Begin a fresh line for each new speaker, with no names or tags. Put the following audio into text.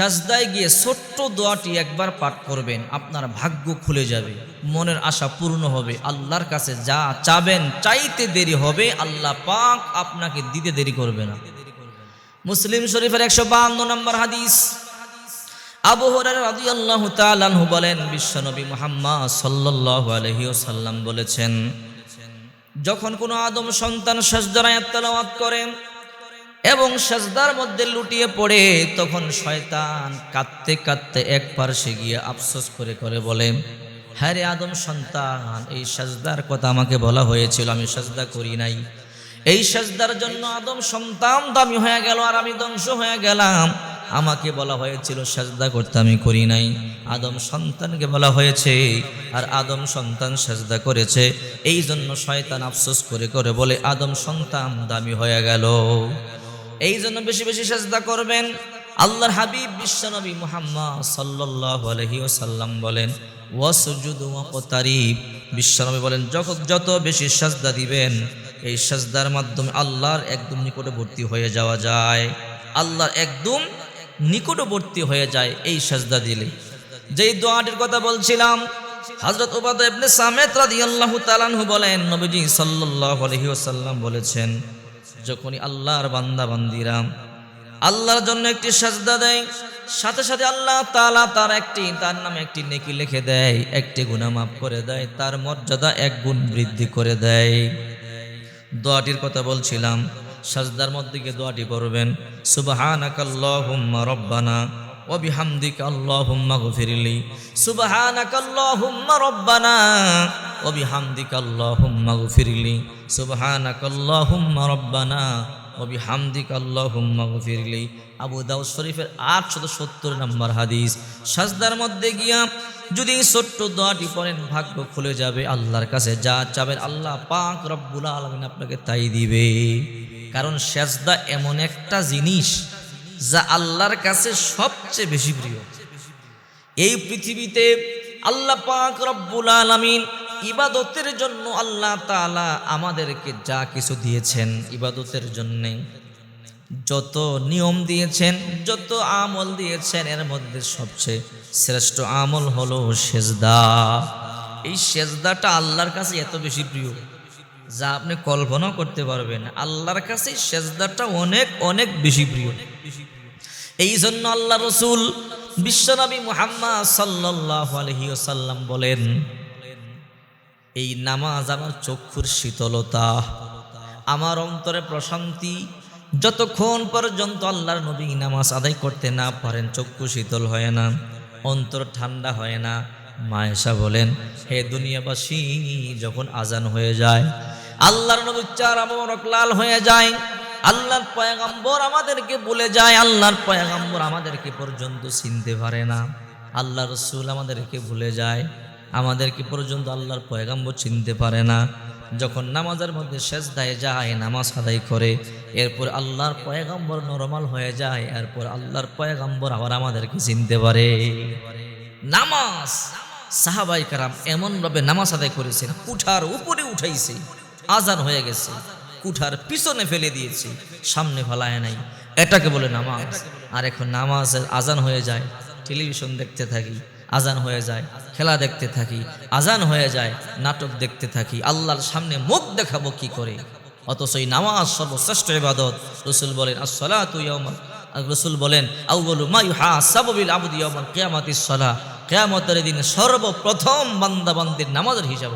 সাজদায় গিয়ে ছোট্ট দোয়াটি একবার পাঠ করবেন, আপনার ভাগ্য খুলে যাবে, মনের আশা পূর্ণ হবে। আল্লাহর কাছে যা চাবেন চাইতে দেরি হবে, আল্লাহ পাক আপনাকে দিতে দেরি করবে না। মুসলিম শরীফের 152 নম্বর হাদিস, আবু হুরায়রা রাদিয়াল্লাহু তাআলা আনহু বলেন, বিশ্বনবী মুহাম্মদ সাল্লাল্লাহু আলাইহি ওয়াসাল্লাম বলেছেন, যখন কোনো আদম সন্তান সাজদার আয়াত তেলাওয়াত করে এবং সাজদার মধ্যে লুটিয়ে পড়ে, তখন শয়তান কাঁদতে কাঁদতে এক পার্শ্বে গিয়ে আফসোস করে করে বলে, হ্যাঁ রে আদম সন্তান, এই সাজদার কথা আমাকে বলা হয়েছিল, আমি সাজদা করি নাই। এই সাজদার জন্য আদম সন্তান দামি হয়ে গেল আর আমি ধ্বংস হয়ে গেলাম। আমাকে বলা হয়েছিল সাজদা করতে, আমি করি নাই। আদম সন্তানকে বলা হয়েছে আর আদম সন্তান সাজদা করেছে, এই জন্য শয়তান আফসোস করে করে বলে আদম সন্তান দামি হয়ে গেল। এই জন্য বেশি বেশি সাজদা করবেন। আল্লাহর হাবিব বিশ্বনবী মুহাম্মদ সাল্লাল্লাহু আলাইহি ওয়াসাল্লাম বলেন, ওয়াসজুদু ওয়াকতারিব, বিশ্বনবী বলেন যত বেশি সাজদা দিবেন, এই সাজদার মাধ্যমে আল্লাহর একদম নিকটবর্তী হয়ে যাওয়া যায়। আল্লাহর একদম নিকটবর্তী হয়ে যায় এই সাজদা দিলে। যেই দোয়াটির কথা বলছিলাম, হযরত উবাদা ইবনে সামিত রাদিয়াল্লাহু তাআলা আনহু বলেন, নবীজি সাল্লাল্লাহু আলাইহি ওয়াসাল্লাম বলেছেন, যখনই আল্লাহর বান্দা বান্দিরা আল্লাহর জন্য একটি সাজদা দেয়, সাথে সাথে আল্লাহ তাআলা তার নামে একটি নেকি লিখে দেয়, একটি গুনাহ মাফ করে দেয়, তার মর্যাদা 1 গুণ বৃদ্ধি করে দেয়। দোয়াটির কথা বলছিলাম, সাজদার মধ্যে গিয়ে দোয়াটি পড়বেন, সুবহানাকাল্লাহুম্মা রব্বানা ওয়া বিহামদিকা আল্লাহুম্মা গফিরলি, সুবহানাকাল্লাহুম্মা রব্বানা ওয়া বিহামদিকা আল্লাহুম্মা গফিরলি, সুবহানাকাল্লাহুম্মা রব্বানা ওয়া বিহামদিকা আল্লাহুম্মা গফিরলি। আবু দাউদ শরীফের 870 নম্বর হাদিস। সাজদার মধ্যে গিয়া যদি ছোট্ট দোয়াটি পড়েন, ভাগ্য খুলে যাবে। আল্লাহর কাছে যা চাবেন আল্লাহ পাক রব্বুল আলামিন আপনাকে তাই দিবে। কারণ সাজদা এমন একটা জিনিস যা আল্লাহর কাছে সবচেয়ে বেশি প্রিয়। এই পৃথিবীতে আল্লাহ পাক রব্বুল আলামিন ইবাদতের জন্য আল্লাহ তাআলা আমাদেরকে যা কিছু দিয়েছেন, ইবাদতের জন্য যত নিয়ম দিয়েছেন, যত আমল দিয়েছেন, এর মধ্যে সবচেয়ে শ্রেষ্ঠ আমল হলো সেজদা। এই সেজদাটা আল্লাহর কাছে এত বেশি প্রিয় যা আপনি কল্পনা করতে পারবেন। আল্লাহর কাছে সেজদাটা অনেক অনেক বেশি প্রিয়। এই জন্য আল্লাহ রসুল বিশ্বনবী মুহাম্মদ সাল্লাল্লাহু আলাইহি ওয়াসাল্লাম বলেন, এই নামাজ আমার চক্ষুর শীতলতা, আমার অন্তরে প্রশান্তি। যতক্ষণ পর্যন্ত আল্লাহর নবী নামাজ আদায় করতে না পারেন, চক্ষু শীতল হয় না, অন্তর ঠান্ডা হয় না। মায়েশা বলেন, হে দুনিয়াবাসী, যখন আজান হয়ে যায়, আল্লাহর নবীর চেহারা মোবারক লাল হয়ে যায়, আল্লাহর পয়গম্বর আমাদেরকে ভুলে যায়, আল্লাহর পয়গম্বর আমাদেরকে পর্যন্ত চিনতে পারে না, আল্লাহ রসুল আমাদেরকে ভুলে যায়, আমাদেরকে পর্যন্ত আল্লাহর পয়গম্বর চিনতে পারে না। যখন নামাজের মধ্যে সেজদায় যায়, নামাজ আদায় করে, এরপর আল্লাহর পয়গম্বর নরমাল হয়ে যায়, এরপর আল্লাহর পয়গম্বর আবার আমাদেরকে চিনতে পারে। নামাজ সাহাবায়ে কেরাম এমন ভাবে নামাজ আদায় করেছেন, কুঠার উপরে উঠাইছে, আজান হয়ে গেছে, কুঠার পিছনে ফেলে দিয়েছে, সামনে ফেলায় নাই। এটাকে বলে নামাজ। আর এখন নামাজের আজান হয়ে যায়, টেলিভিশন দেখতে থাকি, আজান হয়ে যায়, খেলা দেখতে থাকি, আজান হয়ে যায়, নাটক দেখতে থাকি, আল্লাহর সামনে মুখ দেখাবো কি করে? অথচ এই নামাজ সর্বশ্রেষ্ঠ ইবাদত। রাসূল বলেন, আসসালাতু ইয়াউমাল, রাসূল বলেন, আউয়ালু মা ইউহাসাবু বিল আবদি ইয়াউমাল কিয়ামাতিস সালাহ, কিয়ামতের দিন সর্বপ্রথম বান্দা বান্দির নামাজের হিসাব